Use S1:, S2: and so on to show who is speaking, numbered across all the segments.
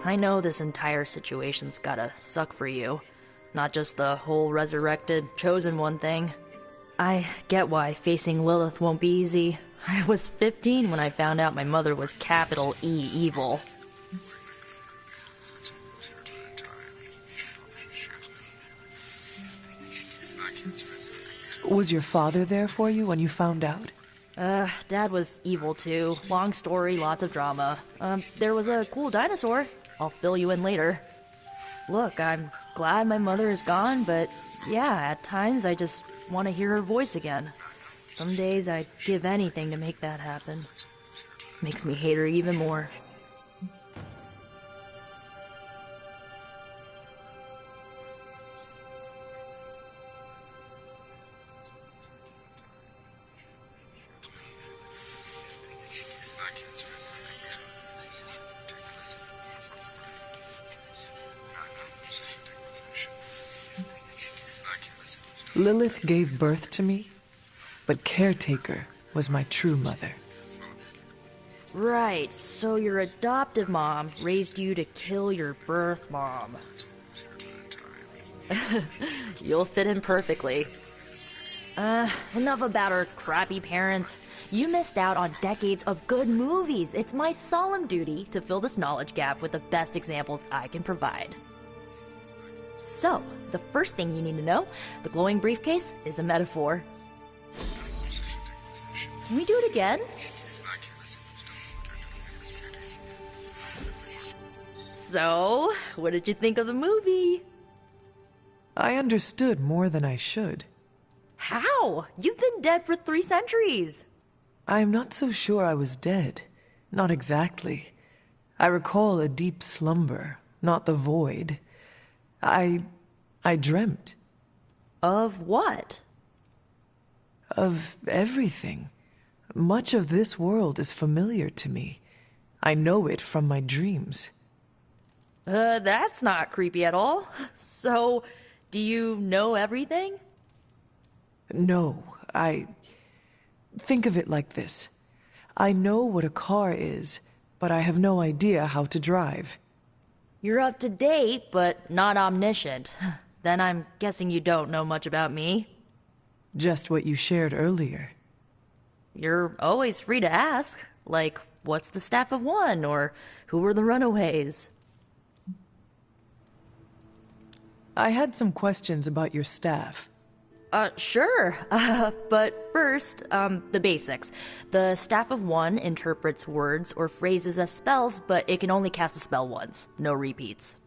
S1: I know this entire situation's gotta suck for you. Not just the whole resurrected, chosen one thing. I get why facing Lilith won't be easy. I was 15 when I found out my mother was capital E evil.
S2: Was your father there for you when you found out?
S1: Dad was evil too. Long story, lots of drama. There was a cool dinosaur. I'll fill you in later. Look, I'm glad my mother is gone, but yeah, at times I just want to hear her voice again. Some days I'd give anything to make that happen. Makes me hate her even more.
S2: Lilith gave birth to me, but Caretaker was my true mother.
S1: Right, so your adoptive mom raised you to kill your birth mom. You'll fit in perfectly. Enough about our crappy parents. You missed out on decades of good movies. It's my solemn duty to fill this knowledge gap with the best examples I can provide. So, the first thing you need to know, the glowing briefcase is a metaphor. Can we do it again? So, what did you think of the movie?
S2: I understood more than I should.
S1: How? You've been dead for 3 centuries.
S2: I'm not so sure I was dead. Not exactly. I recall a deep slumber, not the void. I dreamt.
S1: Of what?
S2: Of everything. Much of this world is familiar to me. I know it from my dreams.
S1: That's not creepy at all. So, do you know everything?
S2: No, think of it like this. I know what a car is, but I have no idea how to drive.
S1: You're up to date, but not omniscient. Then I'm guessing you don't know much about me.
S2: Just what you shared earlier.
S1: You're always free to ask. Like, what's the staff of one? Or who were the runaways?
S2: I had some questions about your staff.
S1: Sure. But first, the basics. The staff of one interprets words or phrases as spells, but it can only cast a spell once. No repeats.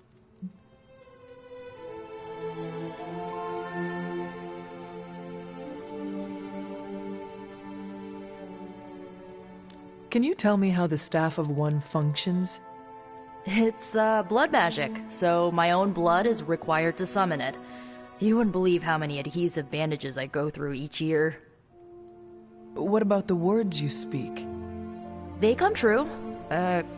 S2: Can you tell me how the staff of one functions?
S1: It's, blood magic, so my own blood is required to summon it. You wouldn't believe how many adhesive bandages I go through each year.
S2: What about the words you speak?
S1: They come true.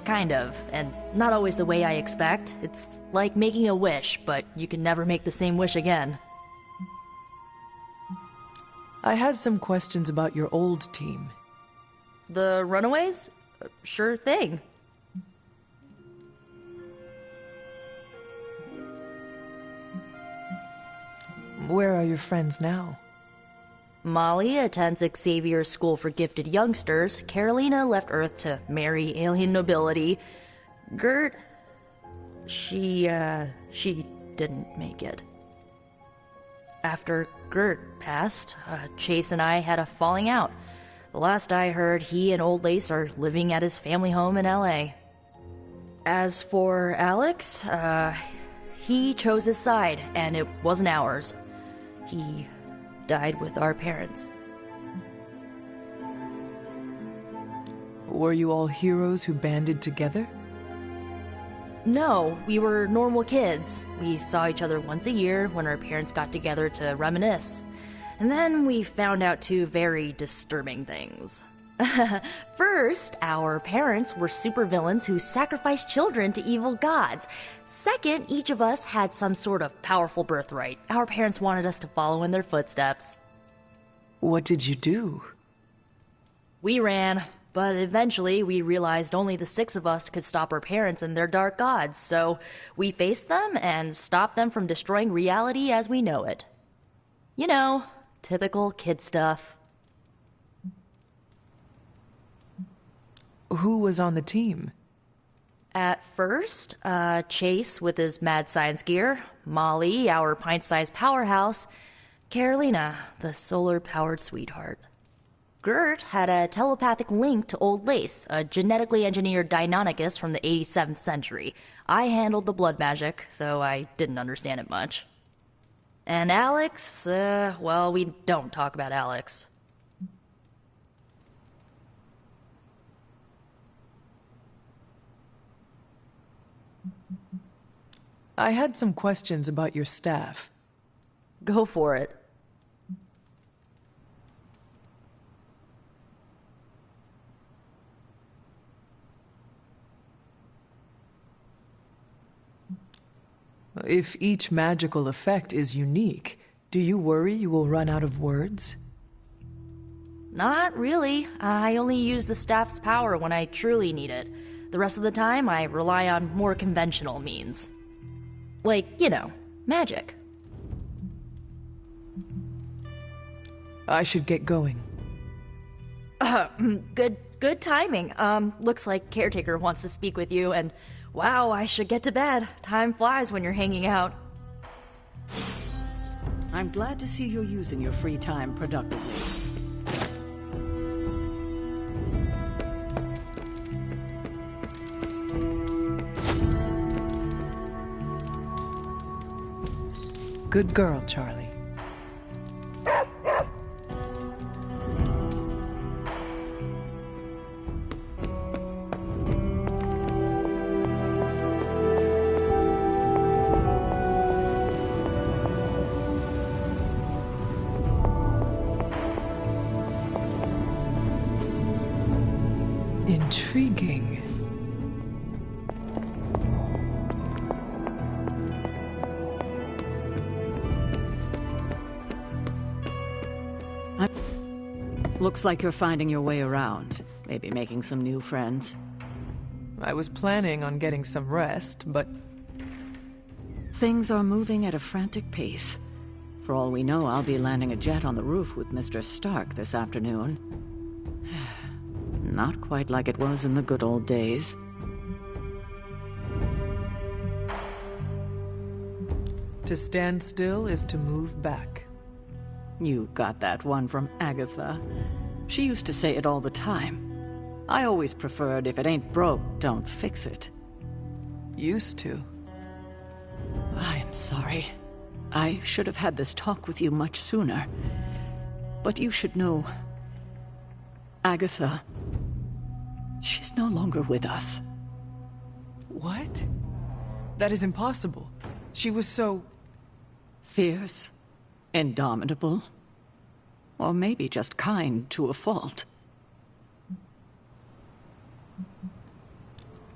S1: Kind of. And not always the way I expect. It's like making a wish, but you can never make the same wish again.
S2: I had some questions about your old team.
S1: The runaways? Sure thing.
S2: Where are your friends now?
S1: Molly attends Xavier's School for Gifted Youngsters. Carolina left Earth to marry alien nobility. Gert... She didn't make it. After Gert passed, Chase and I had a falling out. The last I heard, he and Old Lace are living at his family home in LA. As for Alex, he chose his side, and it wasn't ours. He died with our parents.
S2: Were you all heroes who banded together?
S1: No, we were normal kids. We saw each other once a year when our parents got together to reminisce. And then we found out 2 very disturbing things. First, our parents were supervillains who sacrificed children to evil gods. Second, each of us had some sort of powerful birthright. Our parents wanted us to follow in their footsteps.
S2: What did you do?
S1: We ran. but eventually we realized only the 6 of us could stop our parents and their dark gods, so we faced them and stopped them from destroying reality as we know it. You know, typical kid stuff.
S2: Who was on the team?
S1: At first, Chase with his mad science gear, Molly, our pint-sized powerhouse, Carolina, the solar-powered sweetheart. Gert had a telepathic link to Old Lace, a genetically engineered Deinonychus from the 87th century. I handled the blood magic, though I didn't understand it much. And Alex, well, we don't talk about Alex.
S2: I had some questions about your staff.
S1: Go for it.
S2: If each magical effect is unique, do you worry you will run out of words?
S1: Not really. I only use the staff's power when I truly need it. The rest of the time, I rely on more conventional means. Like, you know, magic.
S2: I should get going.
S1: Good timing. Looks like Caretaker wants to speak with you, and wow, I should get to bed. Time flies when you're hanging out.
S3: I'm glad to see you're using your free time productively.
S2: Good girl, Charlie. Intriguing.
S3: Looks like you're finding your way around. Maybe making some new friends.
S2: I was planning on getting some rest, but...
S3: Things are moving at a frantic pace. For all we know, I'll be landing a jet on the roof with Mr. Stark this afternoon. Not quite like it was in the good old days.
S2: To stand still is to move back.
S3: You got that one from Agatha. She used to say it all the time. I always preferred, if it ain't broke, don't fix it.
S2: Used to.
S3: I am sorry. I should have had this talk with you much sooner. But you should know... Agatha... she's no longer with us.
S2: What? That is impossible. She was so...
S3: fierce, indomitable, or maybe just kind to a fault.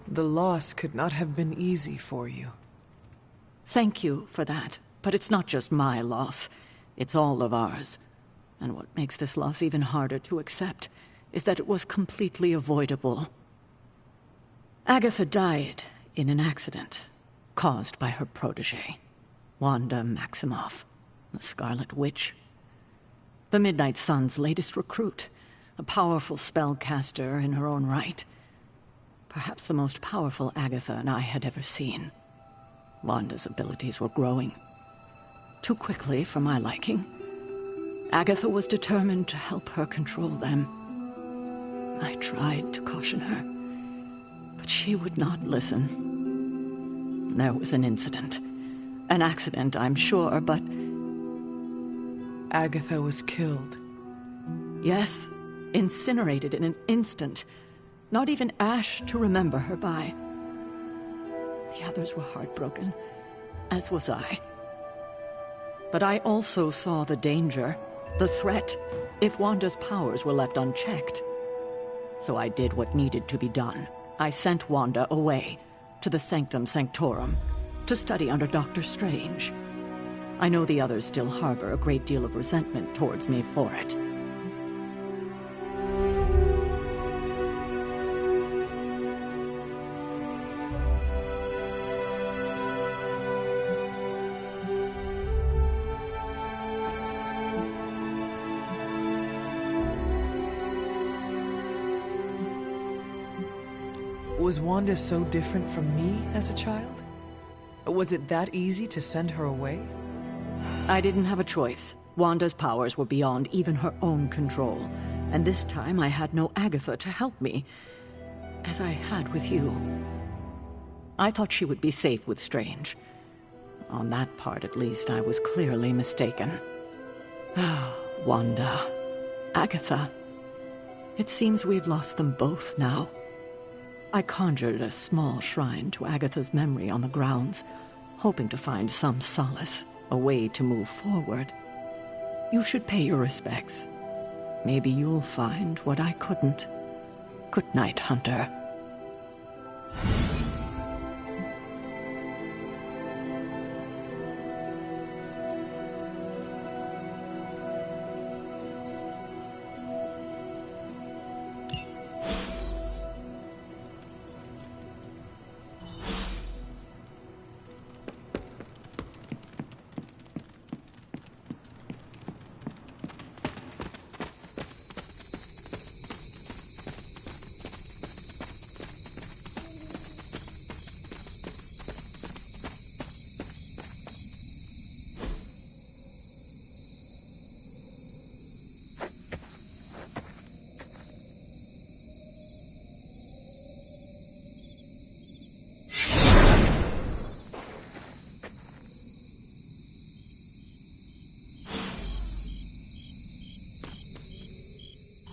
S2: The loss could not have been easy for you.
S3: Thank you for that, but it's not just my loss. It's all of ours. And what makes this loss even harder to accept is that it was completely avoidable. Agatha died in an accident caused by her protege, Wanda Maximoff, the Scarlet Witch. The Midnight Sun's latest recruit, a powerful spellcaster in her own right. Perhaps the most powerful Agatha and I had ever seen. Wanda's abilities were growing. Too quickly for my liking. Agatha was determined to help her control them. I tried to caution her, but she would not listen. There was an incident. An accident, I'm sure, but...
S2: Agatha was killed.
S3: Yes, incinerated in an instant. Not even ash to remember her by. The others were heartbroken, as was I. But I also saw the danger, the threat, if Wanda's powers were left unchecked. So I did what needed to be done. I sent Wanda away, to the Sanctum Sanctorum, to study under Dr. Strange. I know the others still harbor a great deal of resentment towards me for it.
S2: Was Wanda so different from me as a child? Was it that easy to send her away?
S3: I didn't have a choice. Wanda's powers were beyond even her own control. And this time I had no Agatha to help me, as I had with you. I thought she would be safe with Strange. On that part, at least, I was clearly mistaken. Ah, Wanda. Agatha. It seems we've lost them both now. I conjured a small shrine to Agatha's memory on the grounds, hoping to find some solace, a way to move forward. You should pay your respects. Maybe you'll find what I couldn't. Good night, Hunter.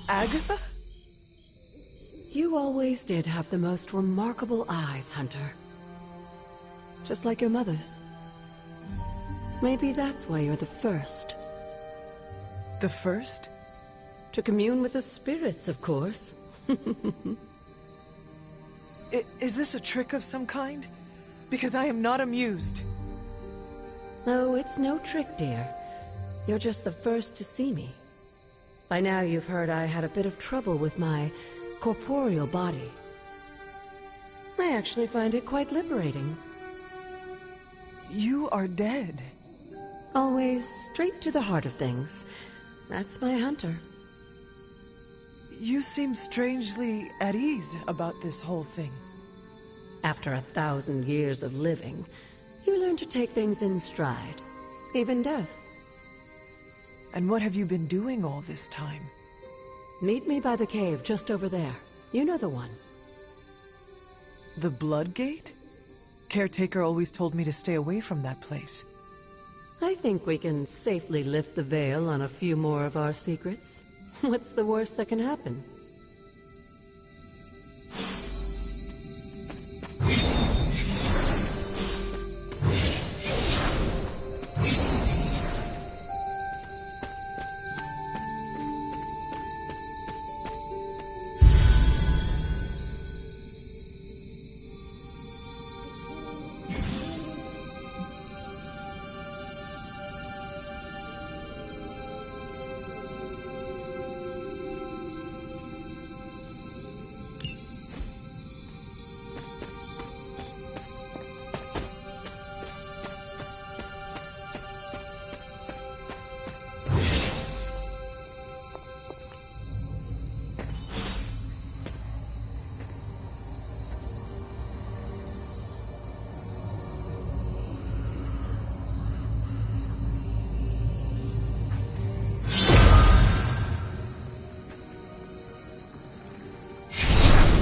S2: Agatha?
S4: You always did have the most remarkable eyes, Hunter. Just like your mother's. Maybe that's why you're the first.
S2: The first?
S4: To commune with the spirits, of course.
S2: Is this a trick of some kind? Because I am not amused.
S4: No, it's no trick, dear. You're just the first to see me. By now you've heard I had a bit of trouble with my corporeal body. I actually find it quite liberating.
S2: You are dead.
S4: Always straight to the heart of things. That's my Hunter.
S2: You seem strangely at ease about this whole thing.
S4: After 1,000 years of living, you learn to take things in stride. Even death.
S2: And what have you been doing all this time?
S4: Meet me by the cave just over there. You know the one.
S2: The Blood Gate? Caretaker always told me to stay away from that place.
S4: I think we can safely lift the veil on a few more of our secrets. What's the worst that can happen?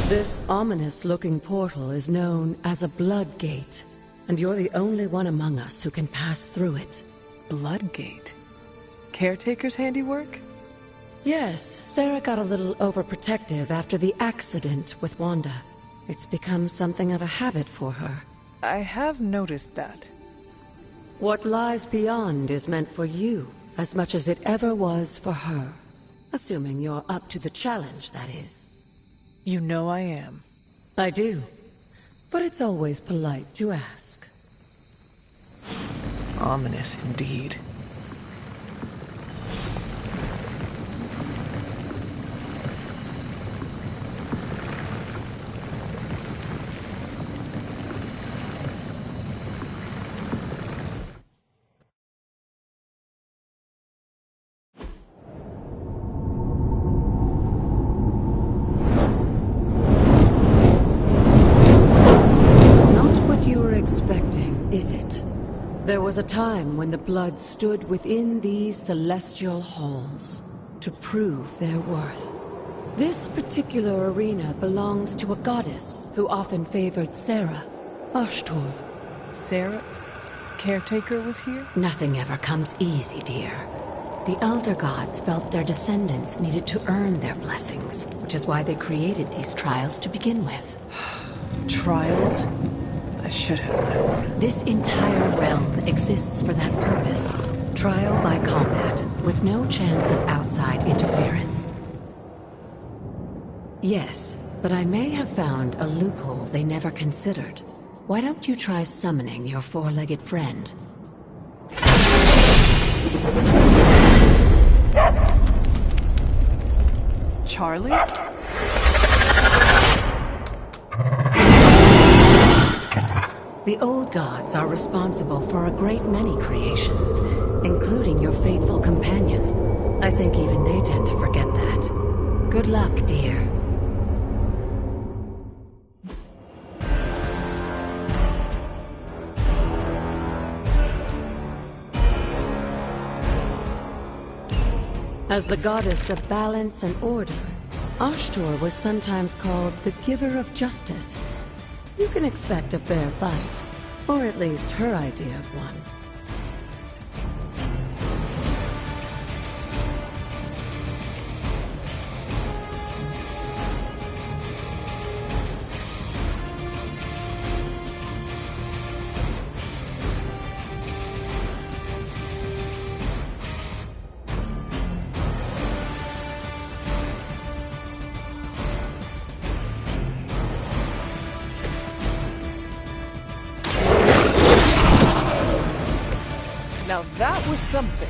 S4: This ominous-looking portal is known as a Blood Gate, and you're the only one among us who can pass through it.
S2: Blood Gate? Caretaker's handiwork?
S4: Yes, Sarah got a little overprotective after the accident with Wanda. It's become something of a habit for her.
S2: I have noticed that.
S4: What lies beyond is meant for you, as much as it ever was for her. Assuming you're up to the challenge, that is.
S2: You know I am.
S4: I do. But it's always polite to ask.
S2: Ominous indeed.
S4: There was a time when the blood stood within these celestial halls to prove their worth. This particular arena belongs to a goddess who often favored Sarah, Ashtur.
S2: Sarah, caretaker, was here?
S4: Nothing ever comes easy, dear. The Elder Gods felt their descendants needed to earn their blessings, which is why they created these trials to begin with.
S2: Trials? I should have known.
S4: This entire realm exists for that purpose. Trial by combat, with no chance of outside interference. Yes, but I may have found a loophole they never considered. Why don't you try summoning your four-legged friend?
S2: Charlie?
S4: The old gods are responsible for a great many creations, including your faithful companion. I think even they tend to forget that. Good luck, dear. As the goddess of balance and order, Ashtur was sometimes called the giver of justice. You can expect a fair fight, or at least her idea of one.
S2: Now that was something.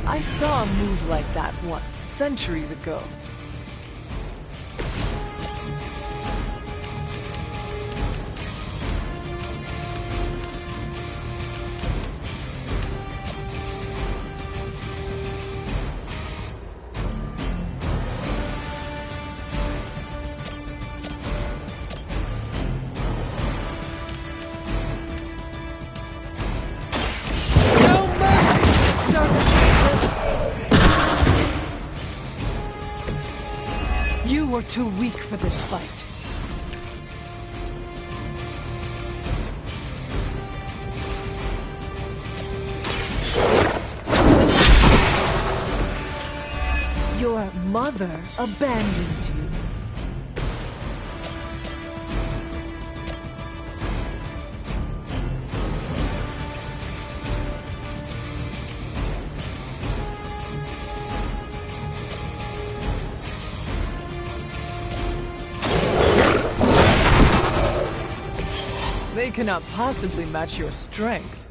S2: I saw a move like that once, centuries ago. You were too weak for this fight. Your mother abandons you. They cannot possibly match your strength.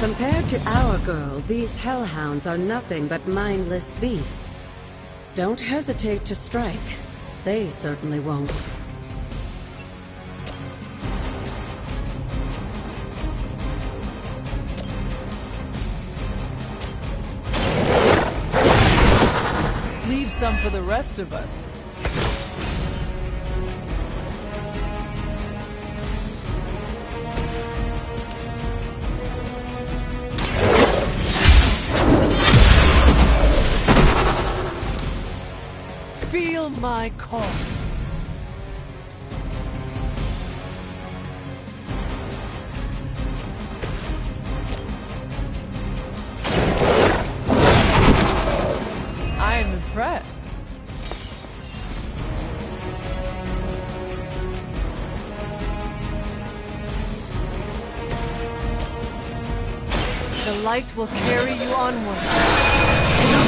S4: Compared to our girl, these hellhounds are nothing but mindless beasts. Don't hesitate to strike. They certainly won't.
S2: Leave some for the rest of us. Feel my call. I am impressed. The light will carry you onward.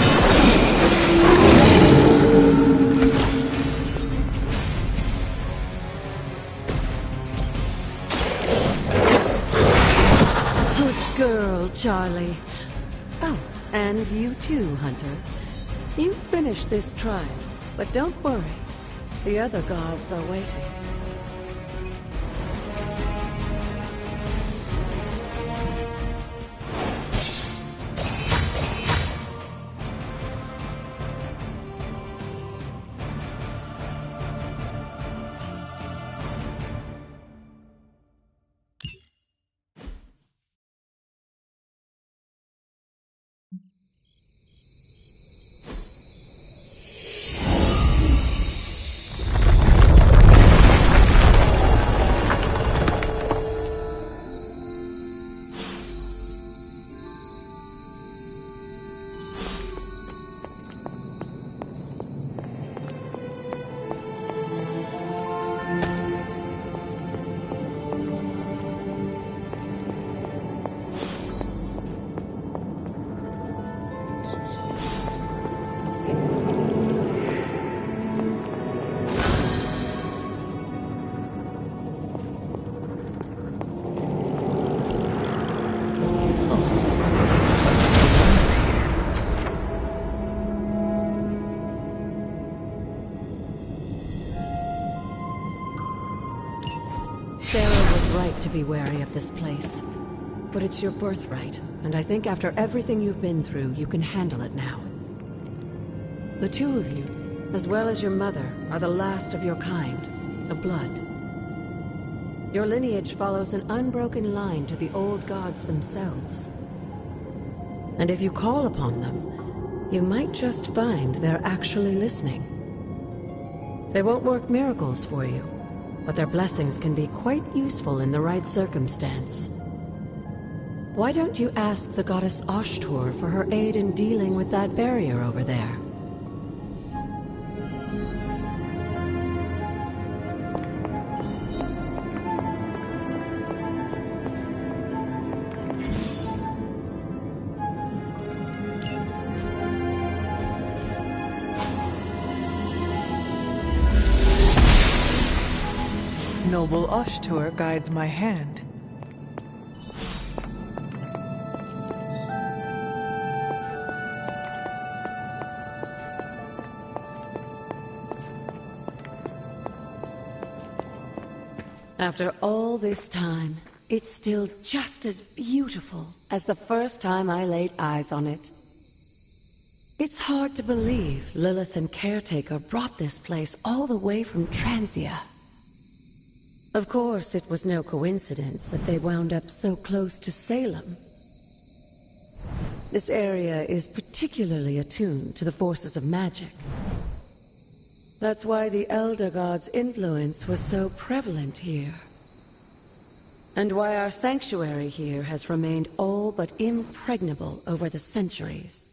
S4: Good girl, Charlie. Oh, and you too, Hunter. You finished this trial, but don't worry. The other gods are waiting. Sarah was right to be wary of this place. But it's your birthright, and I think after everything you've been through, you can handle it now. The two of you, as well as your mother, are the last of your kind, the blood. Your lineage follows an unbroken line to the old gods themselves. And if you call upon them, you might just find they're actually listening. They won't work miracles for you, but their blessings can be quite useful in the right circumstance. Why don't you ask the goddess Ashtur for her aid in dealing with that barrier over there?
S2: Noble Ashtur guides my hand.
S4: After all this time, it's still just as beautiful as the first time I laid eyes on it. It's hard to believe Lilith and Caretaker brought this place all the way from Transia. Of course, it was no coincidence that they wound up so close to Salem. This area is particularly attuned to the forces of magic. That's why the Elder God's influence was so prevalent here. And why our sanctuary here has remained all but impregnable over the centuries.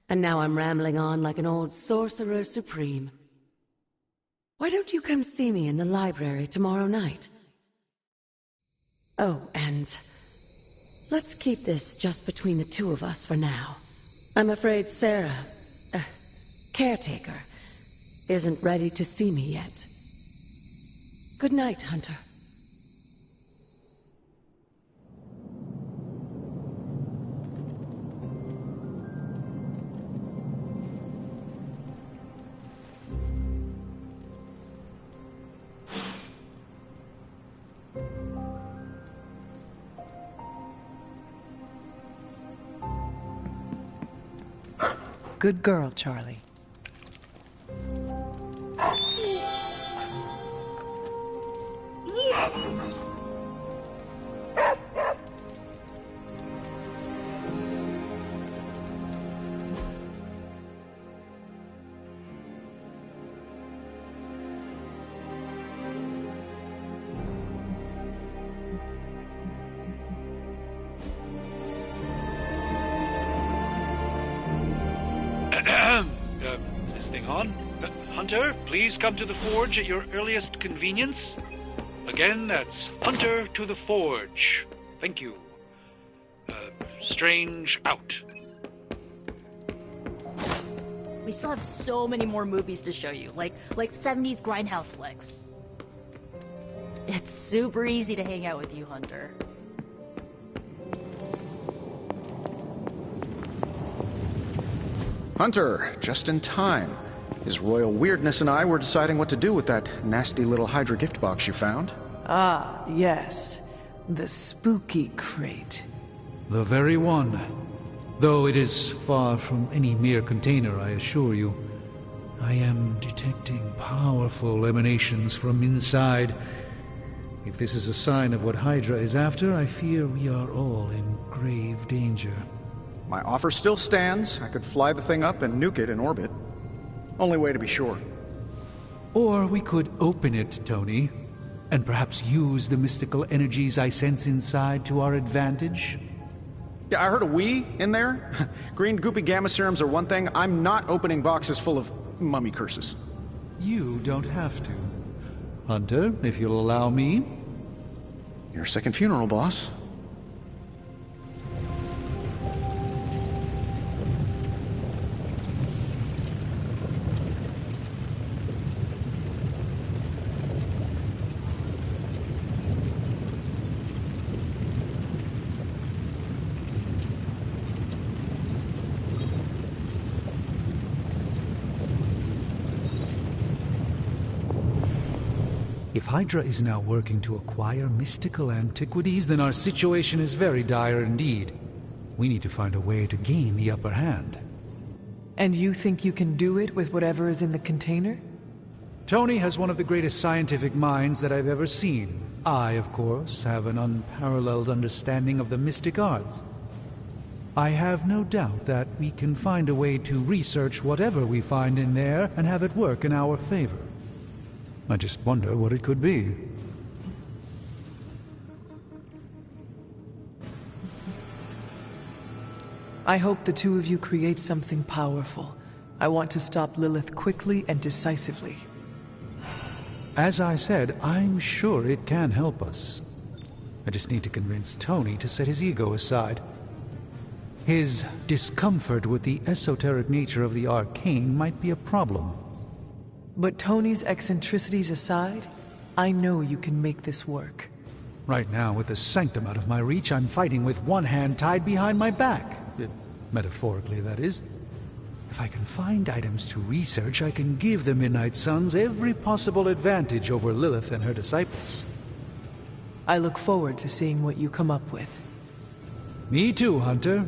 S4: And now I'm rambling on like an old sorcerer supreme. Why don't you come see me in the library tomorrow night? Oh, and let's keep this just between the two of us for now. I'm afraid Sarah, Caretaker, isn't ready to see me yet. Good night, Hunter.
S2: Good girl, Charlie.
S5: Is this thing on? Hunter, please come to the forge at your earliest convenience. Again, that's Hunter to the forge. Thank you. Strange out.
S1: We still have so many more movies to show you, like 70s grindhouse flicks. It's super easy to hang out with you, Hunter.
S6: Hunter, just in time. His royal weirdness and I were deciding what to do with that nasty little Hydra gift box you found.
S2: Ah, yes. The spooky crate.
S5: The very one. Though it is far from any mere container, I assure you. I am detecting powerful emanations from inside. If this is a sign of what Hydra is after, I fear we are all in grave danger.
S6: My offer still stands. I could fly the thing up and nuke it in orbit. Only way to be sure.
S5: Or we could open it, Tony, and perhaps use the mystical energies I sense inside to our advantage.
S6: Yeah, I heard a "we" in there. Green goopy gamma serums are one thing. I'm not opening boxes full of mummy curses.
S5: You don't have to. Hunter, if you'll allow me.
S6: Your second funeral, boss.
S5: If Hydra is now working to acquire mystical antiquities, then our situation is very dire indeed. We need to find a way to gain the upper hand.
S2: And you think you can do it with whatever is in the container?
S5: Tony has one of the greatest scientific minds that I've ever seen. I, of course, have an unparalleled understanding of the mystic arts. I have no doubt that we can find a way to research whatever we find in there and have it work in our favor. I just wonder what it could be.
S2: I hope the two of you create something powerful. I want to stop Lilith quickly and decisively.
S5: As I said, I'm sure it can help us. I just need to convince Tony to set his ego aside. His discomfort with the esoteric nature of the arcane might be a problem.
S2: But Tony's eccentricities aside, I know you can make this work.
S5: Right now, with the sanctum out of my reach, I'm fighting with one hand tied behind my back. Metaphorically, that is. If I can find items to research, I can give the Midnight Suns every possible advantage over Lilith and her disciples.
S2: I look forward to seeing what you come up with.
S5: Me too, Hunter.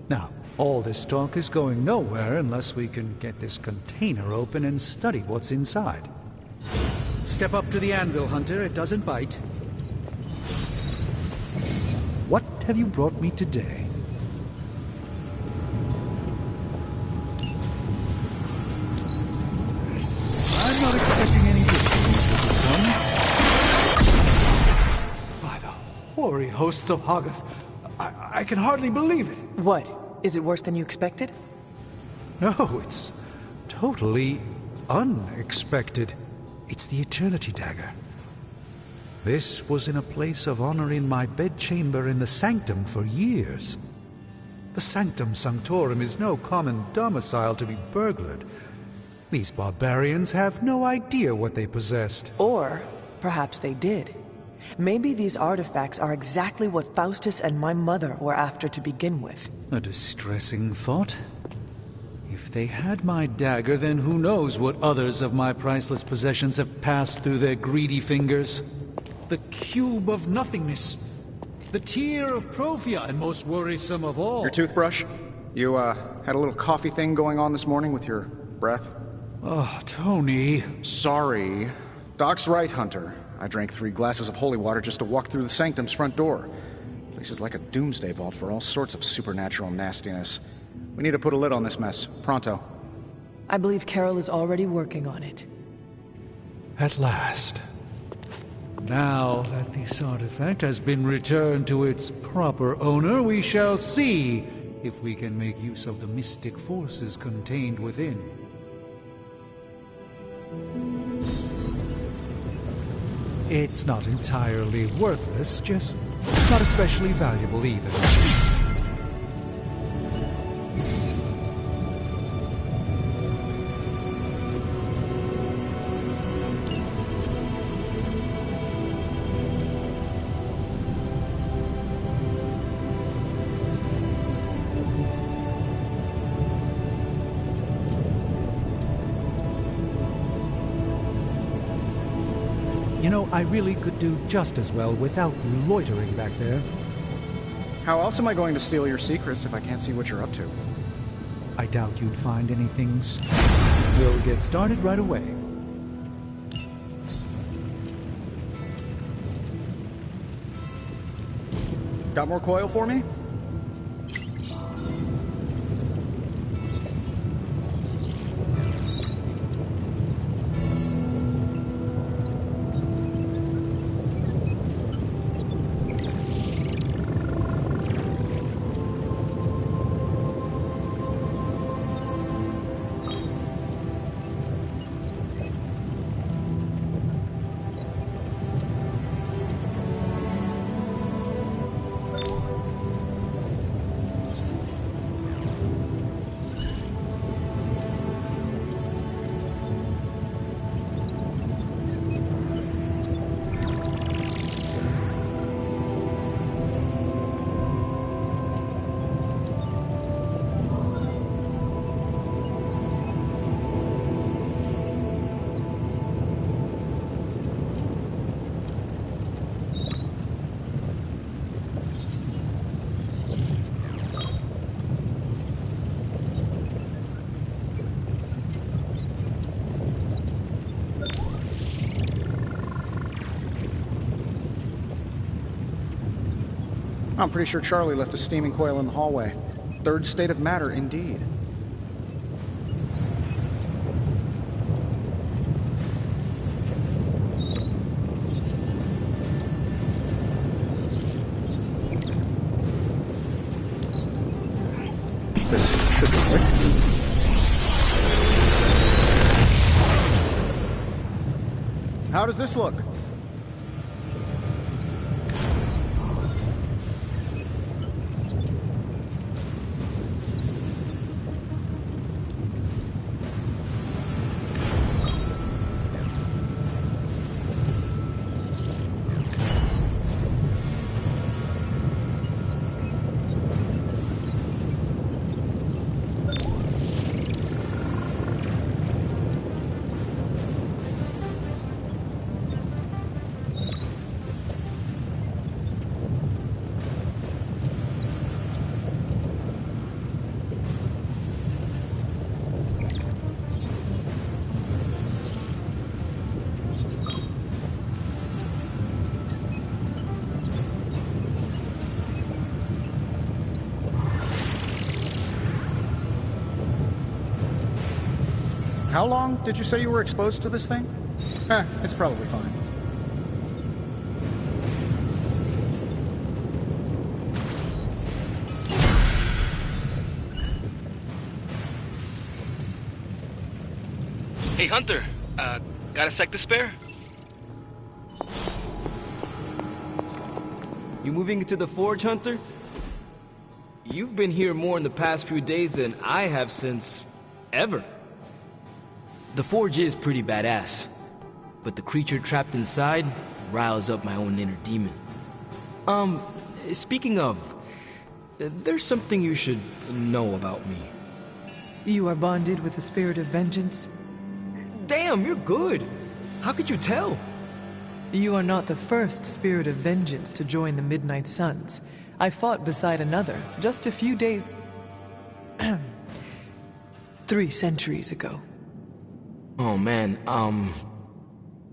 S5: Now, all this talk is going nowhere unless we can get this container open and study what's inside. Step up to the anvil, Hunter. It doesn't bite. What have you brought me today? I'm not expecting any difficulties with this one. By the hoary hosts of Hoggoth, I can hardly believe it.
S2: What? Is it worse than you expected?
S5: No, it's totally unexpected. It's the Eternity Dagger. This was in a place of honor in my bedchamber in the Sanctum for years. The Sanctum Sanctorum is no common domicile to be burglared. These barbarians have no idea what they possessed.
S2: Or perhaps they did. Maybe these artifacts are exactly what Faustus and my mother were after to begin with.
S5: A distressing thought. If they had my dagger, then who knows what others of my priceless possessions have passed through their greedy fingers. The cube of nothingness. The tear of Profia, and most worrisome of all.
S6: Your toothbrush? You, had a little coffee thing going on this morning with your breath?
S5: Oh, Tony.
S6: Sorry. Doc's right, Hunter. I drank 3 glasses of holy water just to walk through the Sanctum's front door. Place is like a doomsday vault for all sorts of supernatural nastiness. We need to put a lid on this mess. Pronto.
S2: I believe Carol is already working on it.
S5: At last. Now that this artifact has been returned to its proper owner, we shall see if we can make use of the mystic forces contained within. It's not entirely worthless, just not especially valuable either. You know, I really could do just as well without loitering back there.
S6: How else am I going to steal your secrets if I can't see what you're up to?
S5: I doubt you'd find anything. We'll get started right away.
S6: Got more coil for me? I'm pretty sure Charlie left a steaming coil in the hallway. Third state of matter, indeed. This should be quick. How does this look? How long did you say you were exposed to this thing? It's probably fine.
S7: Hey, Hunter. Got a sec to spare?
S8: You moving into the forge, Hunter? You've been here more in the past few days than I have since... ever. The forge is pretty badass, but the creature trapped inside riles up my own inner demon. Speaking of, there's something you should know about me.
S2: You are bonded with the spirit of vengeance?
S8: Damn, you're good! How could you tell?
S2: You are not the first spirit of vengeance to join the Midnight Suns. I fought beside another just a few days... 3 centuries ago.
S8: Oh man,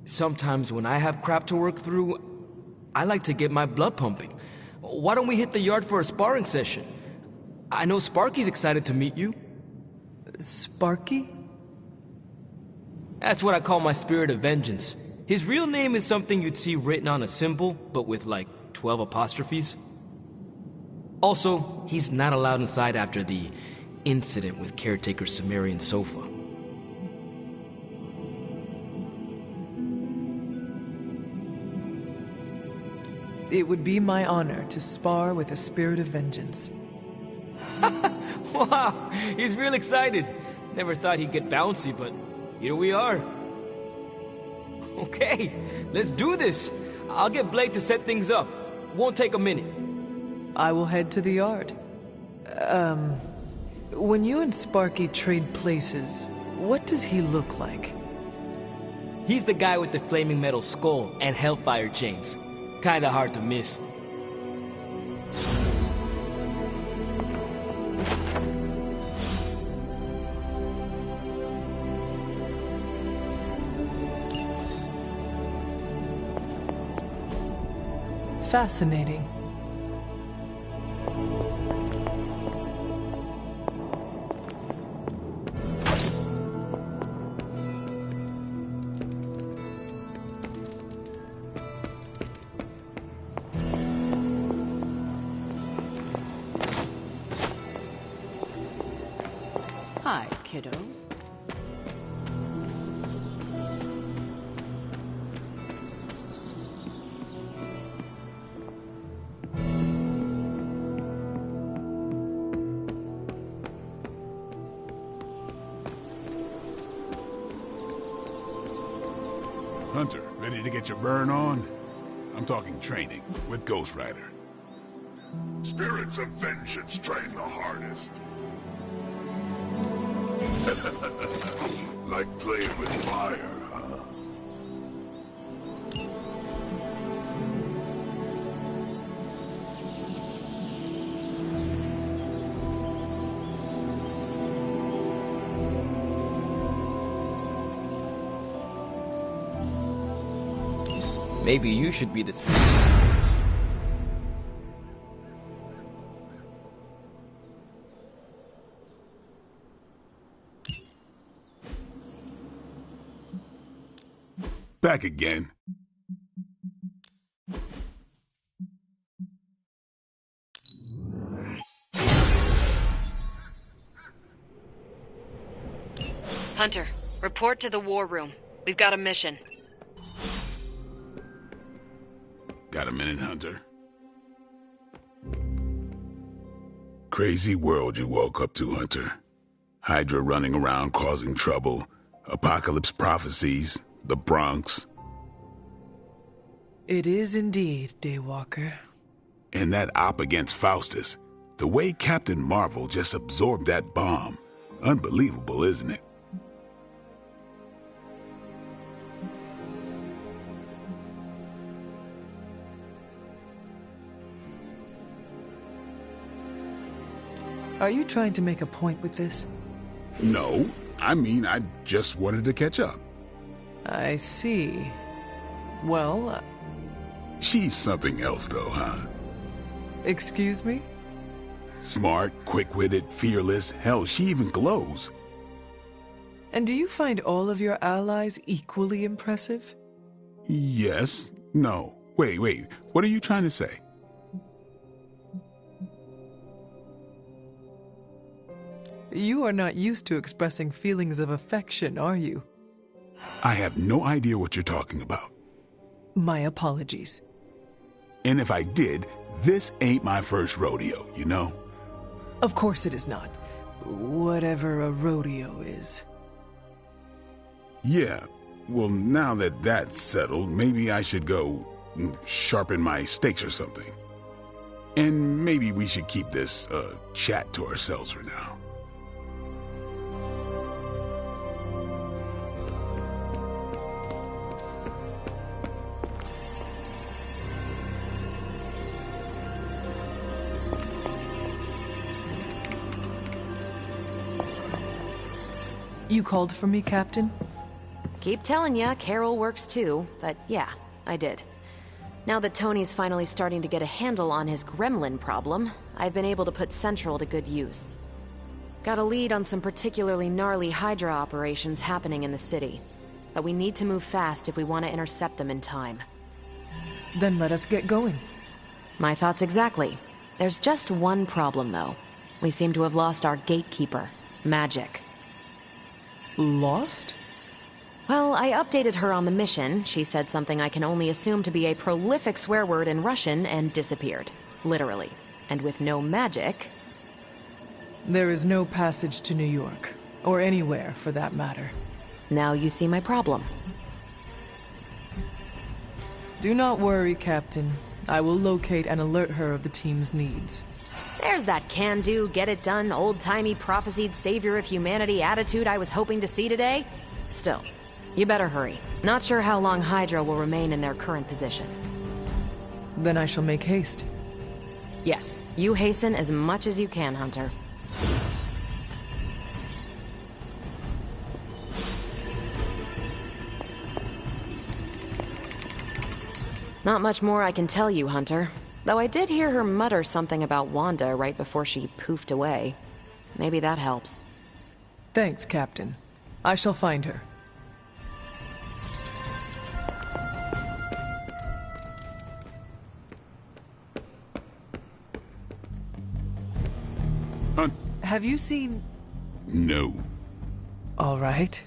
S8: sometimes when I have crap to work through, I like to get my blood pumping. Why don't we hit the yard for a sparring session? I know Sparky's excited to meet you.
S2: Sparky?
S8: That's what I call my spirit of vengeance. His real name is something you'd see written on a symbol, but with like 12 apostrophes. Also, he's not allowed inside after the incident with caretaker Sumerian Sofa.
S2: It would be my honor to spar with a spirit of vengeance.
S8: Wow, he's real excited. Never thought he'd get bouncy, but here we are. Okay, let's do this. I'll get Blake to set things up. Won't take a minute.
S2: I will head to the yard. When you and Sparky trade places, what does he look like?
S8: He's the guy with the flaming metal skull and hellfire chains. Kinda hard to miss.
S2: Fascinating.
S3: Hi, kiddo.
S9: Hunter, ready to get your burn on? I'm talking training with Ghost Rider.
S10: Spirits of vengeance train the hardest. Like playing with fire, huh?
S8: Maybe you should be the
S9: Back again.
S11: Hunter, report to the war room. We've got a mission.
S9: Got a minute, Hunter? Crazy world you woke up to, Hunter. Hydra running around causing trouble, apocalypse prophecies, the Bronx.
S2: It is indeed, Daywalker.
S9: And that op against Faustus. The way Captain Marvel just absorbed that bomb. Unbelievable, isn't it?
S2: Are you trying to make a point with this?
S9: No, I mean, I just wanted to catch up.
S2: I see. Well,
S9: She's something else, though, huh?
S2: excuse me?
S9: Smart, quick-witted, fearless. Hell, she even glows.
S2: And do you find all of your allies equally impressive?
S9: Yes. No. Wait. What are you trying to say?
S2: You are not used to expressing feelings of affection, are you?
S9: I have no idea what you're talking about.
S2: My apologies.
S9: And if I did, this ain't my first rodeo, you know?
S2: Of course it is not. Whatever a rodeo is.
S9: Yeah. Well, now that that's settled, maybe I should go sharpen my stakes or something. And maybe we should keep this chat to ourselves for now.
S2: You called for me, Captain?
S11: Keep telling ya, Carol works too, but yeah, I did. Now that Tony's finally starting to get a handle on his gremlin problem, I've been able to put Central to good use. Got a lead on some particularly gnarly Hydra operations happening in the city. But we need to move fast if we want to intercept them in time.
S2: Then let us get going.
S11: My thoughts exactly. There's just one problem, though. We seem to have lost our gatekeeper, Magic.
S2: Lost?
S11: Well, I updated her on the mission. She said something I can only assume to be a prolific swear word in Russian and disappeared. Literally. And with no magic...
S2: There is no passage to New York. Or anywhere, for that matter.
S11: Now you see my problem.
S2: Do not worry, Captain. I will locate and alert her of the team's needs.
S11: There's that can-do, get-it-done, old-timey prophesied savior of humanity attitude I was hoping to see today. Still, You better hurry. Not sure how long Hydra will remain in their current position.
S2: Then I shall make haste.
S11: Yes, you hasten as much as you can, Hunter. Not much more I can tell you, Hunter. Though I did hear her mutter something about Wanda right before she poofed away. Maybe that helps.
S2: Thanks, Captain. I shall find her. Have you seen...
S9: No.
S2: All right.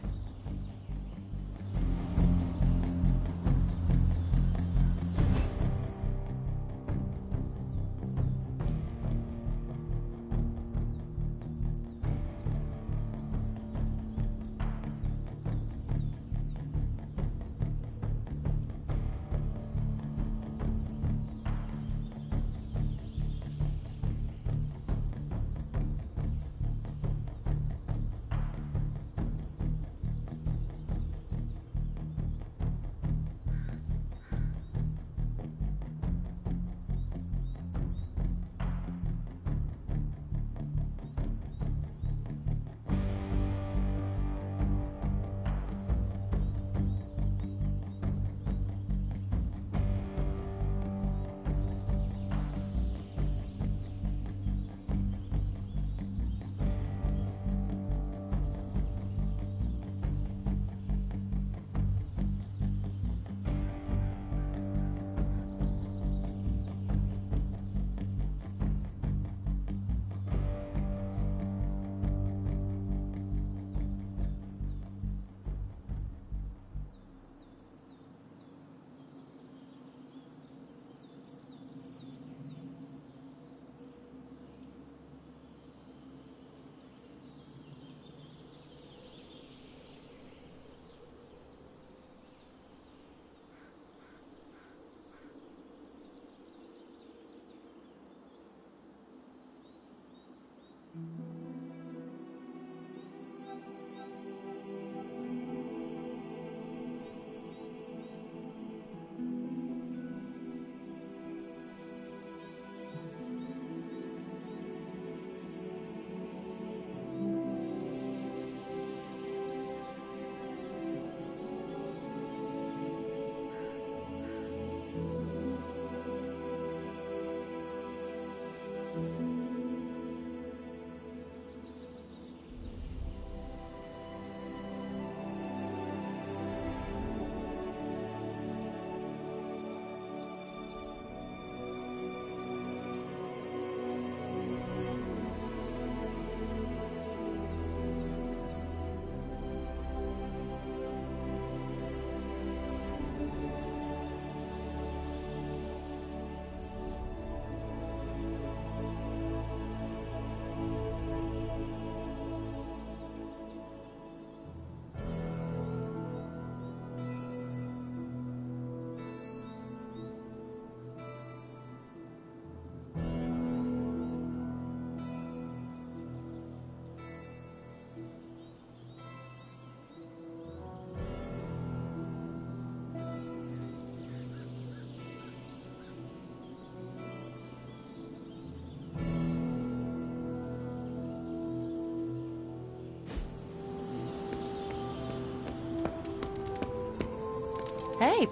S1: Hey.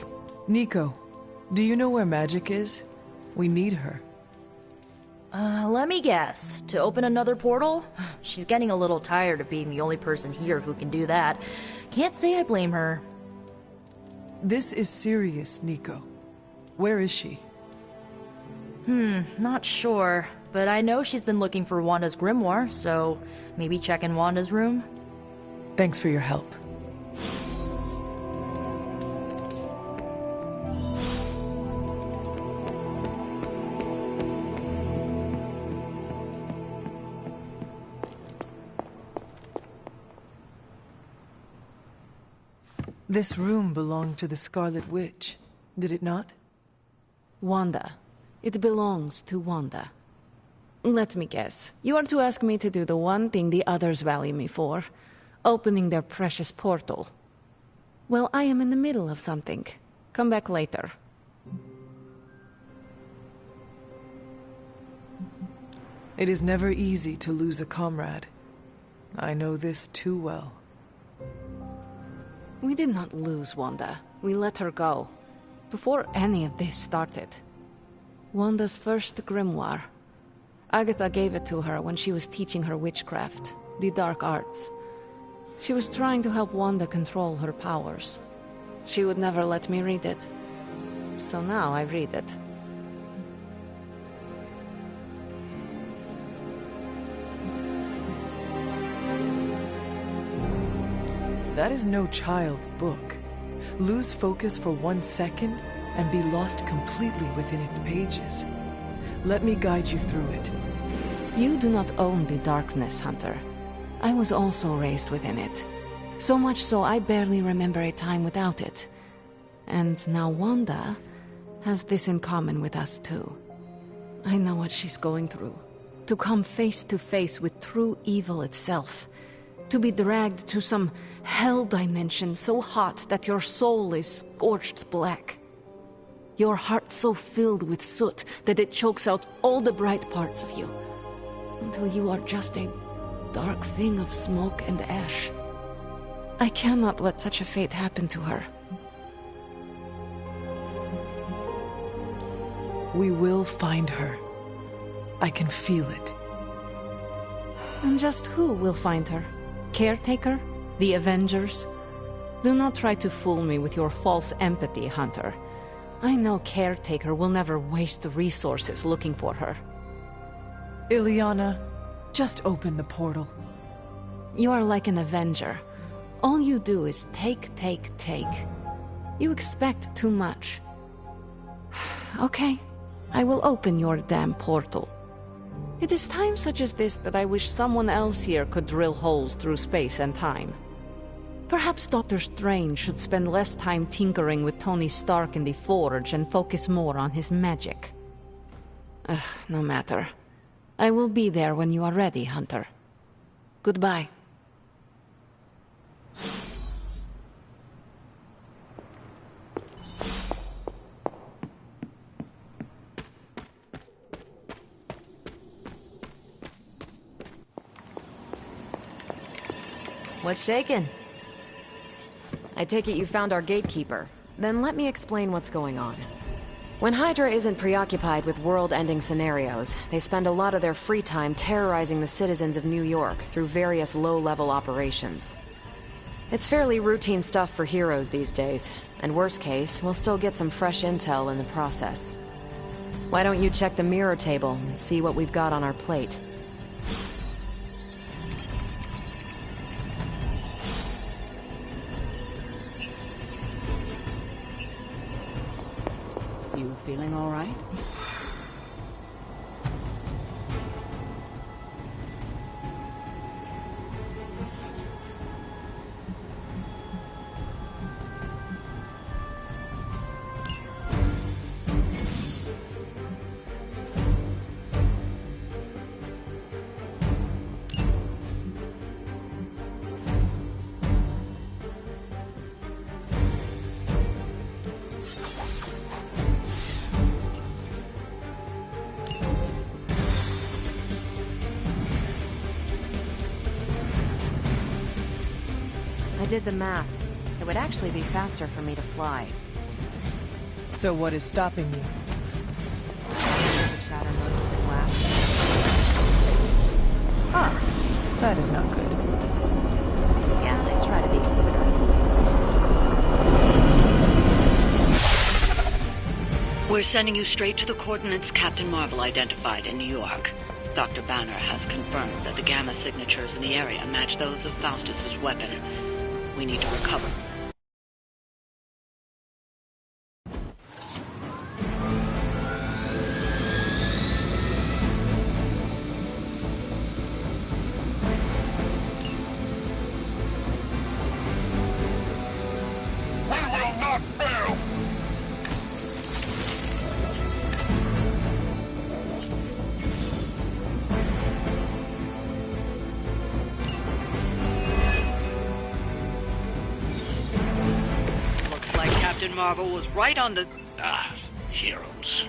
S2: Nico, do you know where Magic is? We need her.
S1: Let me guess. To open another portal? She's getting a little tired of being the only person here who can do that. Can't say I blame her.
S2: This is serious, Nico. Where is she?
S1: Not sure. But I know she's been looking for Wanda's grimoire, so maybe check in Wanda's room?
S2: Thanks for your help. This room belonged to the Scarlet Witch, did it not?
S12: Wanda. It belongs to Wanda. Let me guess. You are to ask me to do the one thing the others value me for. Opening their precious portal. Well, I am in the middle of something. Come back later.
S2: It is never easy to lose a comrade. I know this too well.
S12: We did not lose Wanda. We let her go. Before any of this started. Wanda's first grimoire. Agatha gave it to her when she was teaching her witchcraft, the dark arts. She was trying to help Wanda control her powers. She would never let me read it. So now I read it.
S2: That is no child's book. Lose focus for 1 second and be lost completely within its pages. Let me guide you through it.
S12: You do not own the darkness, Hunter. I was also raised within it. So much so I barely remember a time without it. And now Wanda has this in common with us too. I know what she's going through. To come face to face with true evil itself. To be dragged to some hell dimension so hot that your soul is scorched black. Your heart so filled with soot that it chokes out all the bright parts of you. Until you are just a dark thing of smoke and ash. I cannot let such a fate happen to her.
S2: We will find her. I can feel it.
S12: And just who will find her? Caretaker? The Avengers? Do not try to fool me with your false empathy, Hunter. I know Caretaker will never waste resources looking for her.
S2: Ileana, just open the portal.
S12: You are like an Avenger. All you do is take. You expect too much. Okay, I will open your damn portal. It is times such as this that I wish someone else here could drill holes through space and time. Perhaps Doctor Strange should spend less time tinkering with Tony Stark in the Forge and focus more on his magic. No matter. I will be there when you are ready, Hunter. Goodbye.
S11: What's shaking? I take it you found our gatekeeper. Then let me explain what's going on. When Hydra isn't preoccupied with world-ending scenarios, they spend a lot of their free time terrorizing the citizens of New York through various low-level operations. It's fairly routine stuff for heroes these days, and worst case, we'll still get some fresh intel in the process. Why don't you check the mirror table and see what we've got on our plate?
S3: You feeling all right?
S11: I did the math. It would actually be faster for me to fly.
S2: So what is stopping you?
S11: To shatter most of the glass.
S2: Ah, that is not good.
S11: Yeah, I try to be considerate.
S13: We're sending you straight to the coordinates Captain Marvel identified in New York. Dr. Banner has confirmed that the gamma signatures in the area match those of Faustus's weapon. We need to recover.
S10: We will not fail!
S13: Captain Marvel was right on the...
S10: Ah, heroes.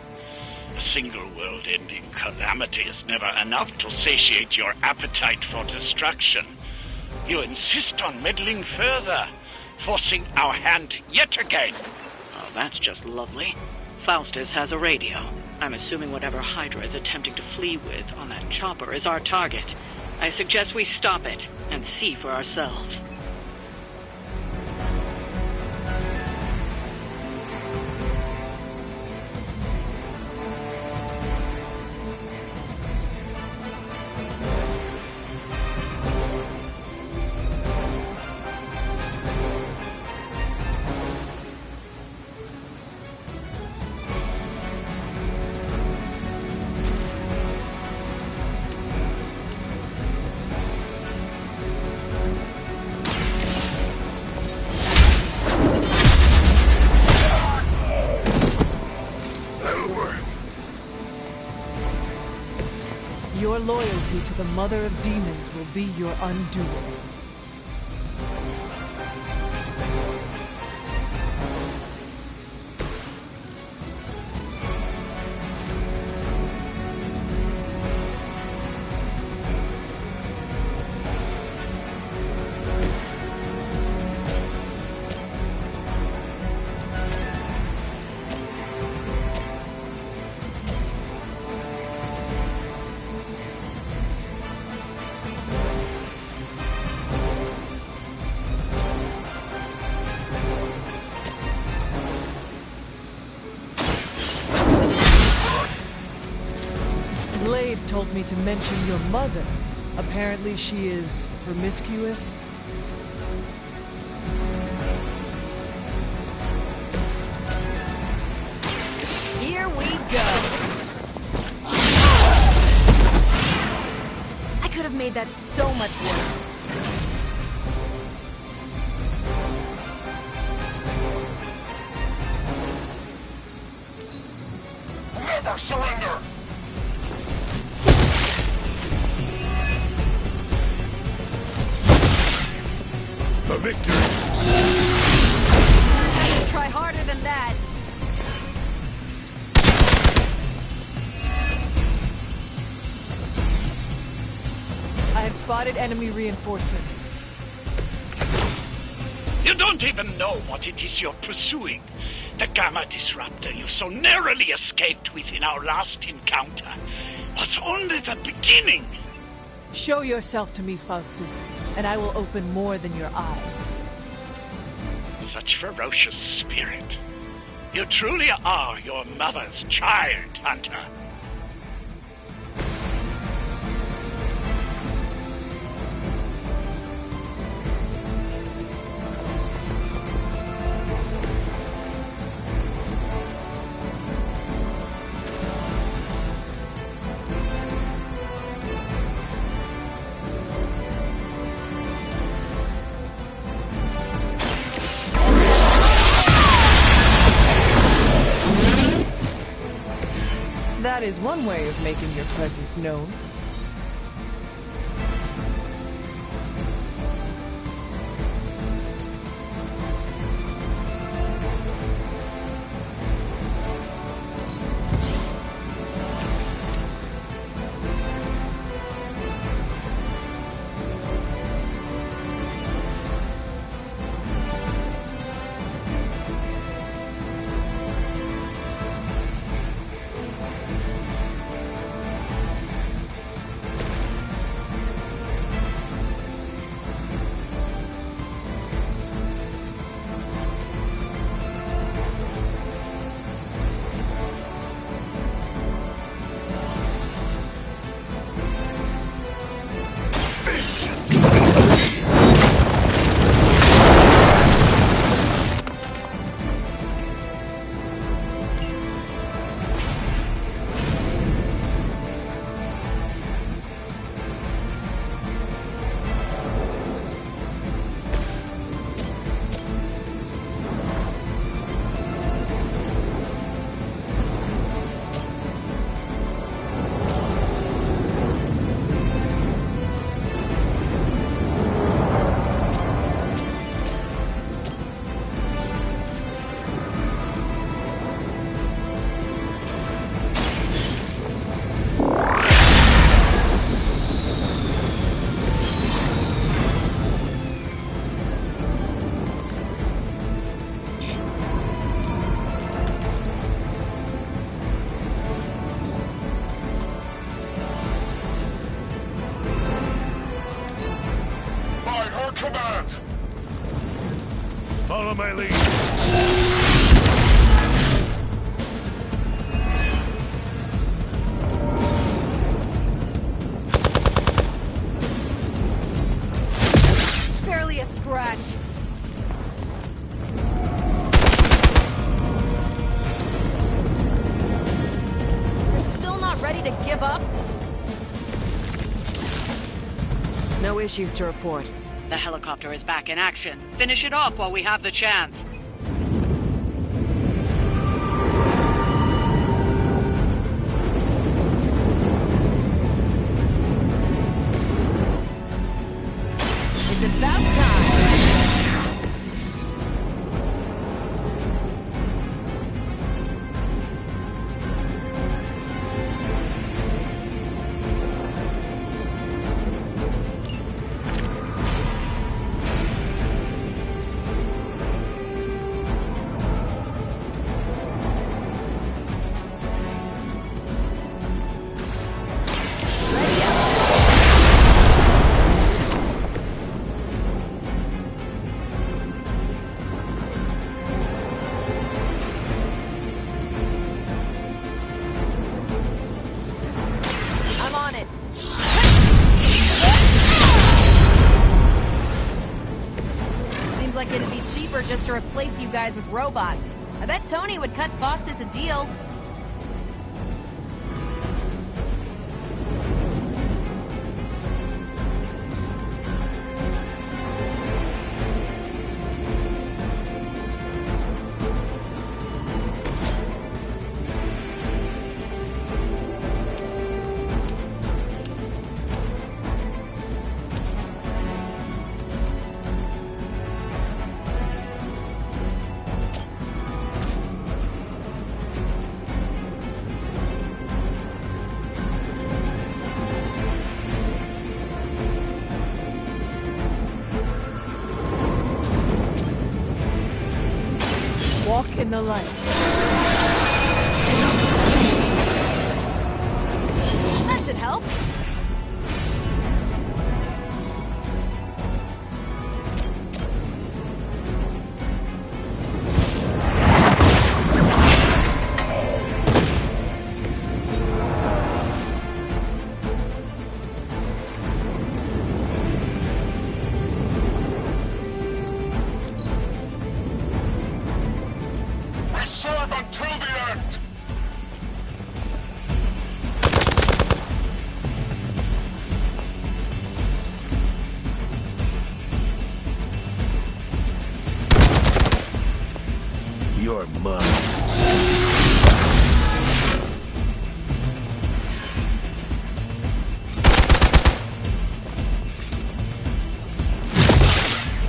S10: A single world-ending calamity is never enough to satiate your appetite for destruction. You insist on meddling further, forcing our hand yet again.
S13: Oh, that's just lovely. Faustus has a radio. I'm assuming whatever Hydra is attempting to flee with on that chopper is our target. I suggest we stop it and see for ourselves.
S2: Your loyalty to the Mother of Demons will be your undoing. Blade told me to mention your mother. Apparently she is promiscuous.
S1: Here we go. I could have made that so much worse.
S10: Never surrender!
S9: For victory!
S1: I can try harder than that.
S2: I have spotted enemy reinforcements.
S10: You don't even know what it is you're pursuing. The Gamma Disruptor you so narrowly escaped with in our last encounter was only the beginning.
S2: Show yourself to me, Faustus, and I will open more than your eyes.
S10: Such ferocious spirit. You truly are your mother's child, Hunter.
S2: That is one way of making your presence known.
S14: Follow my lead.
S11: Barely a scratch. You're still not ready to give up? No issues to report.
S13: The helicopter is back in action. Finish it off while we have the chance.
S11: It's about time. I'm on it. Seems like it'd be cheaper just to replace you guys with robots. I bet Tony would cut Faustus a deal.
S2: Walk in the light.
S11: That should help.
S14: We serve until the end!
S15: You're mine.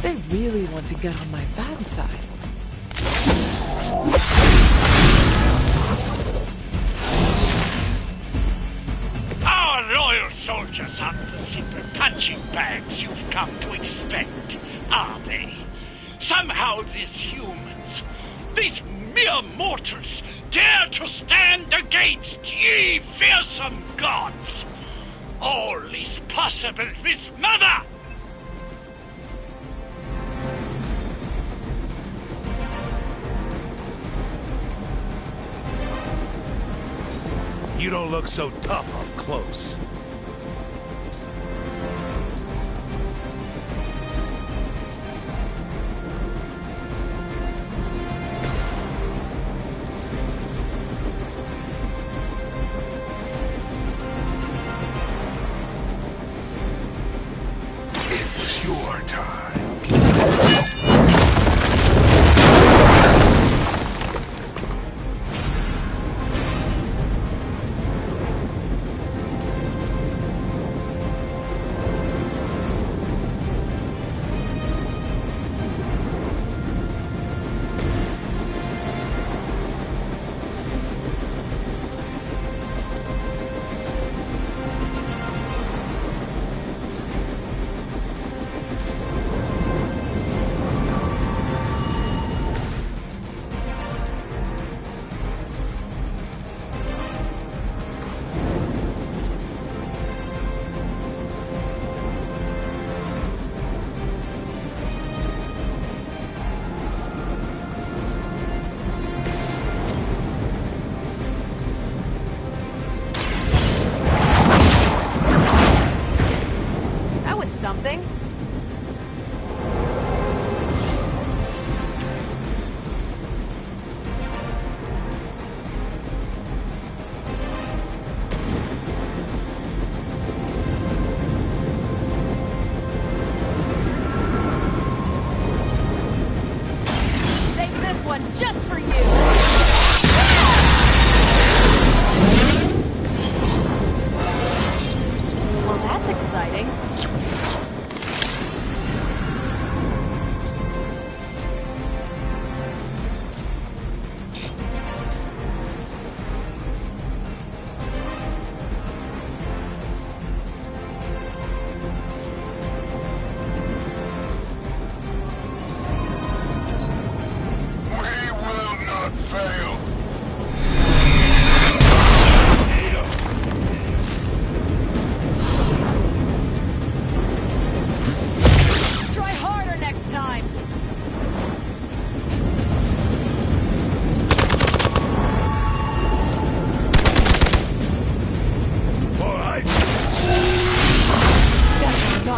S2: They really want to get on my bad side.
S10: Our loyal soldiers aren't the simple punching bags you've come to expect, are they? Somehow these humans, these mere mortals, dare to stand against ye fearsome gods. All is possible with Mother!
S15: You don't look so tough up close. It's your time.
S1: one just for you! Well, that's exciting.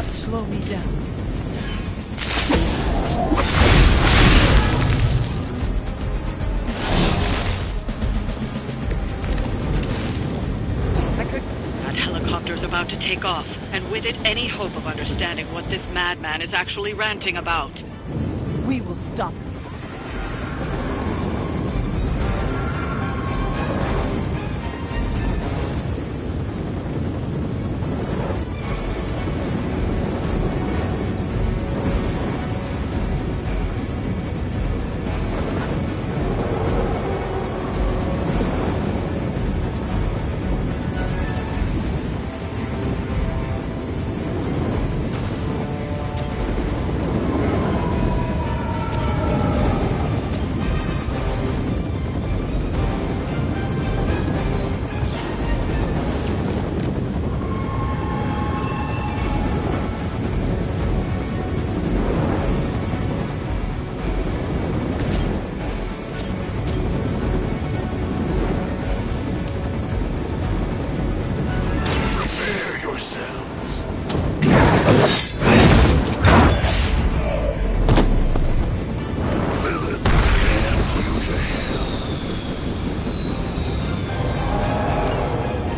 S3: Slow me down.
S13: That helicopter's about to take off, and with it any hope of understanding what this madman is actually ranting about.
S3: We will stop it.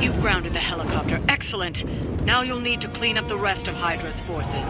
S13: You've grounded the helicopter. Excellent. Now you'll need to clean up the rest of Hydra's forces.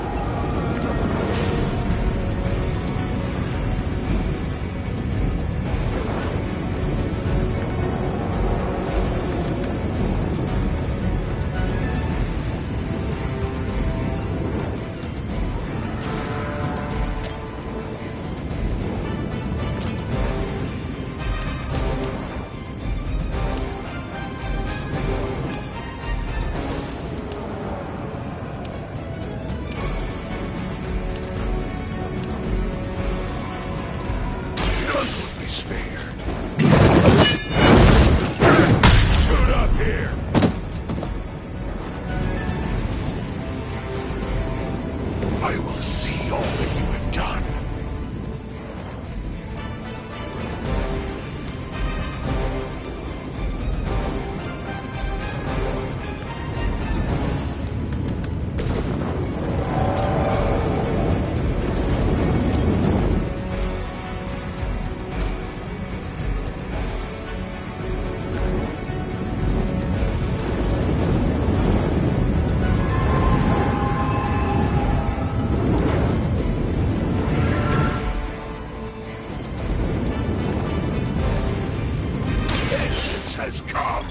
S15: has come.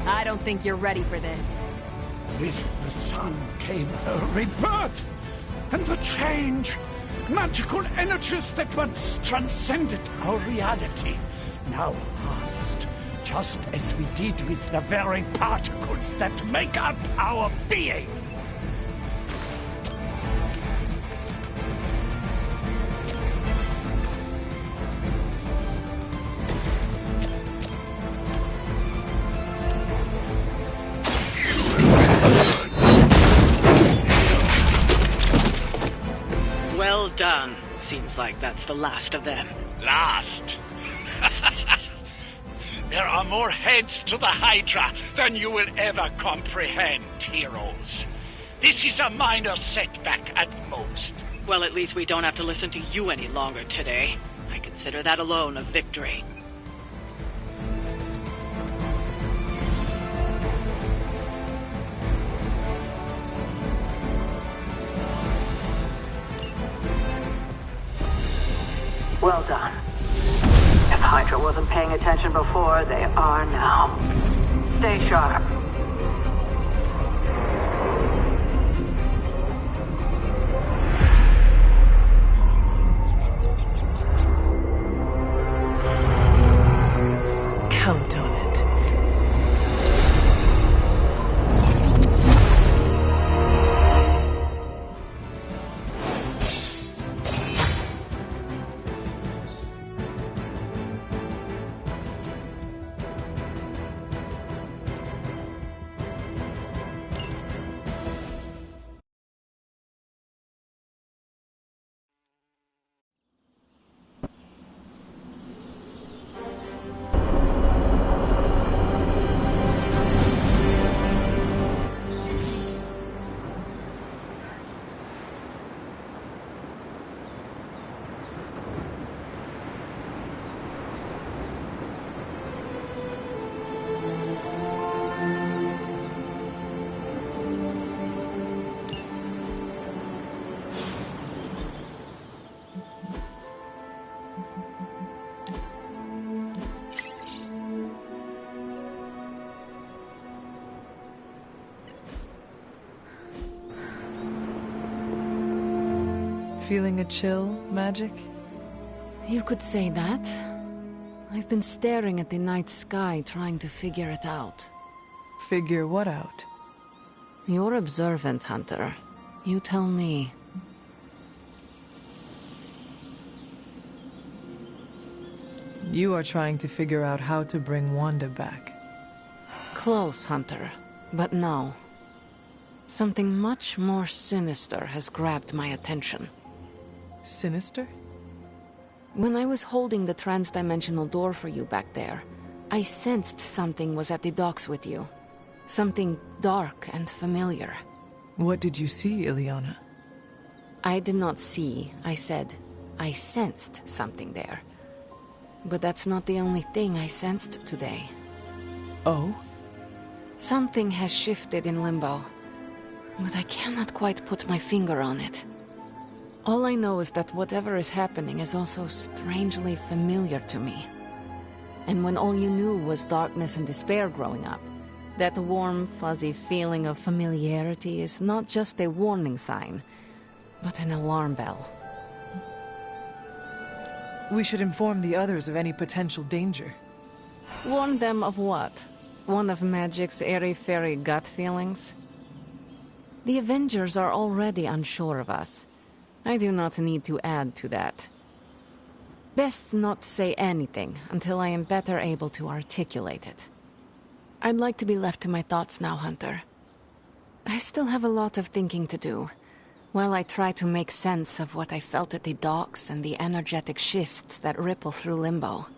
S1: I don't think you're ready for this.
S16: With the sun came her rebirth, and the change. Magical energies that once transcended our reality, now harnessed, just as we did with the very particles that make up our being.
S13: Well done. Seems like that's the last of them.
S10: Last? There are more heads to the Hydra than you will ever comprehend, heroes. This is a minor setback at most.
S13: Well, at least we don't have to listen to you any longer today. I consider that alone a victory.
S17: Well done. If Hydra wasn't paying attention before, they are now. Stay sharp.
S2: Count on it. Feeling a chill, Magic?
S12: You could say that. I've been staring at the night sky trying to figure it out.
S2: Figure what out?
S12: You're observant, Hunter. You tell me.
S2: You are trying to figure out how to bring Wanda back.
S12: Close, Hunter. But no. Something much more sinister has grabbed my attention.
S2: Sinister?
S12: When I was holding the transdimensional door for you back there, I sensed something was at the docks with you. Something dark and familiar.
S2: What did you see, Ileana?
S12: I did not see, I said. I sensed something there. But that's not the only thing I sensed today.
S2: Oh?
S12: Something has shifted in Limbo, but I cannot quite put my finger on it. All I know is that whatever is happening is also strangely familiar to me. And when all you knew was darkness and despair growing up, that warm, fuzzy feeling of familiarity is not just a warning sign, but an alarm bell.
S2: We should inform the others of any potential danger.
S12: Warn them of what? One of Magic's airy-fairy gut feelings? The Avengers are already unsure of us. I do not need to add to that. Best not say anything until I am better able to articulate it. I'd like to be left to my thoughts now, Hunter. I still have a lot of thinking to do, while I try to make sense of what I felt at the docks and the energetic shifts that ripple through Limbo.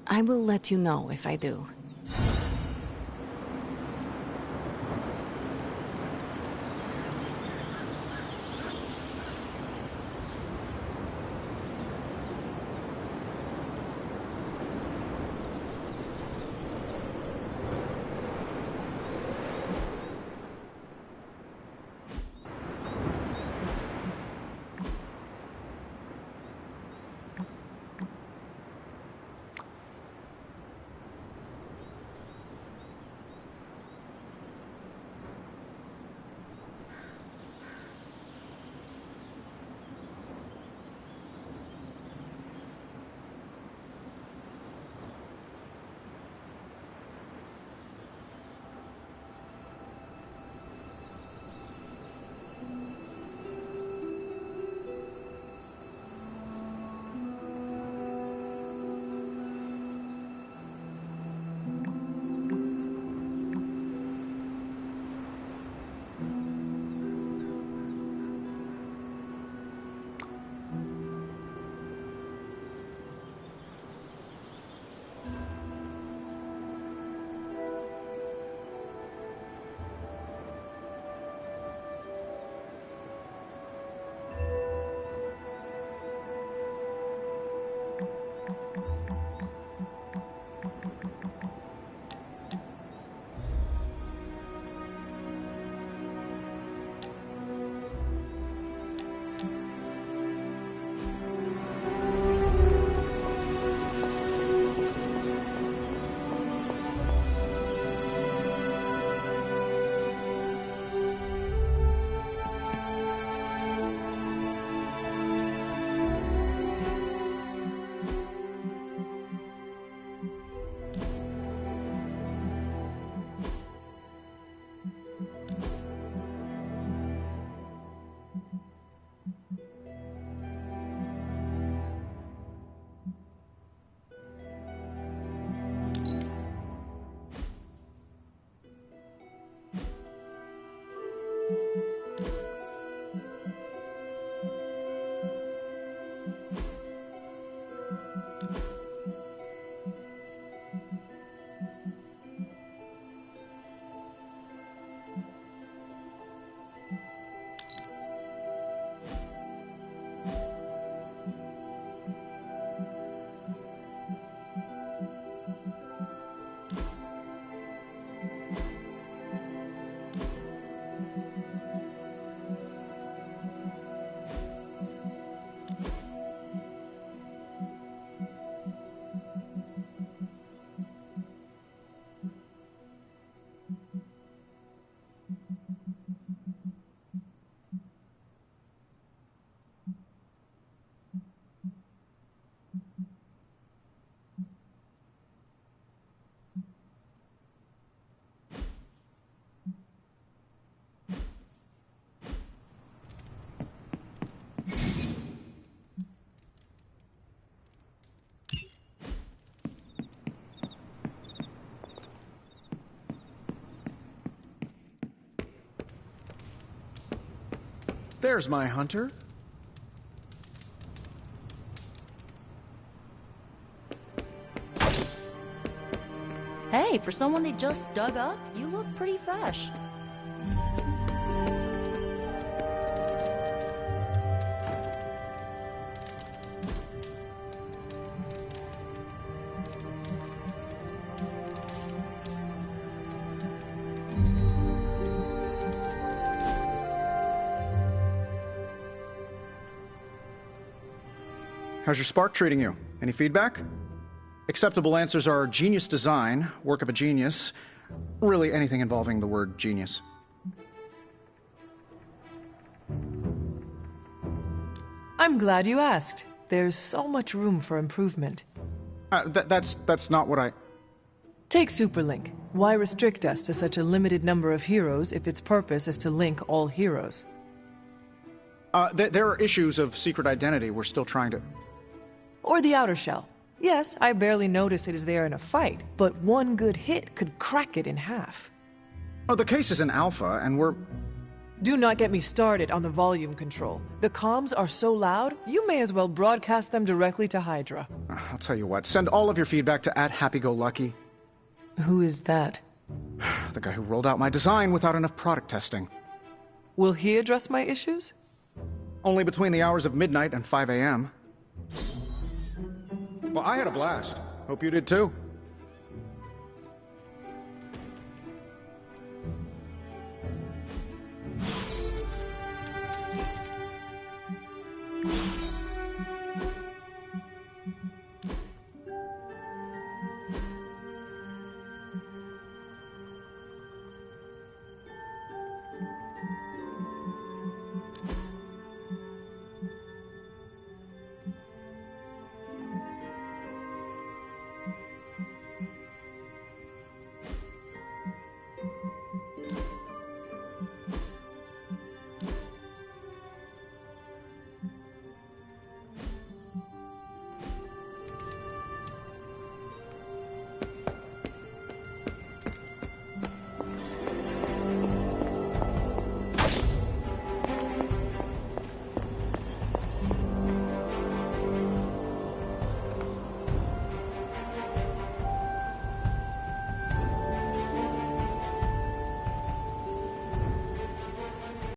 S12: I will let you know if I do.
S6: There's my hunter.
S1: Hey, for someone they just dug up, you look pretty fresh.
S6: How's your spark treating you? Any feedback? Acceptable answers are genius design, work of a genius, really anything involving the word genius.
S2: I'm glad you asked. There's so much room for improvement.
S6: That's not what I...
S2: Take Superlink. Why restrict us to such a limited number of heroes if its purpose is to link all heroes?
S6: There are issues of secret identity we're still trying to...
S2: Or the outer shell. Yes, I barely notice it is there in a fight, but one good hit could crack it in half.
S6: Oh, the case is in alpha, and we're...
S2: Do not get me started on the volume control. The comms are so loud, you may as well broadcast them directly to Hydra.
S6: I'll tell you what, send all of your feedback to @HappyGoLucky.
S2: Who is that?
S6: The guy who rolled out my design without enough product testing.
S2: Will he address my issues?
S6: Only between the hours of midnight and 5 a.m. Well, I had a blast. Hope you did too.